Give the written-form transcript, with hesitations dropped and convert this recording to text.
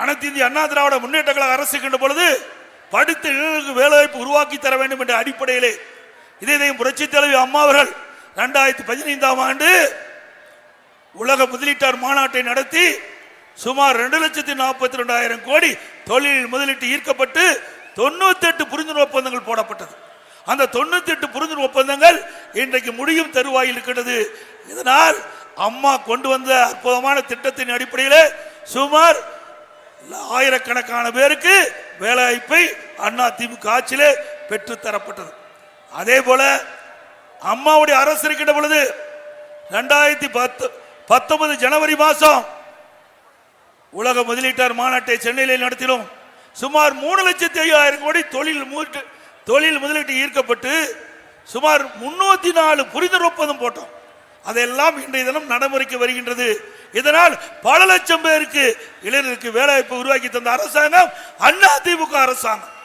அனைத்து இந்திய அண்ணா திராவிட முன்னேற்ற கழக அரசு கண்ட பொழுது படித்த இளைஞர்களுக்கு வேலைவாய்ப்பு உருவாக்கி தர வேண்டும் என்ற அடிப்படையிலே இதையும் புரட்சி தலைவி அம்மா அவர்கள் 2015ஆம் ஆண்டு உலக முதலீட்டாளர் மாநாட்டை நடத்தி சுமார் 2,42,000 கோடி தொழில் முதலீட்டு ஈர்க்கப்பட்டு 98 புரிந்துணர்வு ஒப்பந்தங்கள் போடப்பட்டது. அந்த 98 புரிந்துணர்வு ஒப்பந்தங்கள் இன்றைக்கு முடியும் தருவாயில் இருக்கிறது. இதனால் அம்மா கொண்டு வந்த அற்புதமான திட்டத்தின் அடிப்படையில் சுமார் ஆயிரக்கணக்கான பேருக்கு வேலைவாய்ப்பை அண்ணா திமுக ஆட்சியிலே பெற்றுத்தரப்பட்டது. அதே போல அம்மாவுடைய அரசு இருக்கின்ற பொழுது 2019 ஜனவரி மாதம் உலக முதலீட்டாளர் மாநாட்டை சென்னையில் நடத்தினோம். சுமார் 3,05,000 கோடி தொழில் முதலீட்டு ஈர்க்கப்பட்டு சுமார் 304 புரிந்துணர்வு ஒப்பந்தம் போட்டோம். அதெல்லாம் இன்றைய தினம் நடைமுறைக்கு வருகின்றது. இதனால் பல லட்சம் பேருக்கு இளைஞருக்கு வேலைவாய்ப்பு உருவாக்கி தந்த அரசாங்கம் அண்ணா திமுக அரசாங்கம்.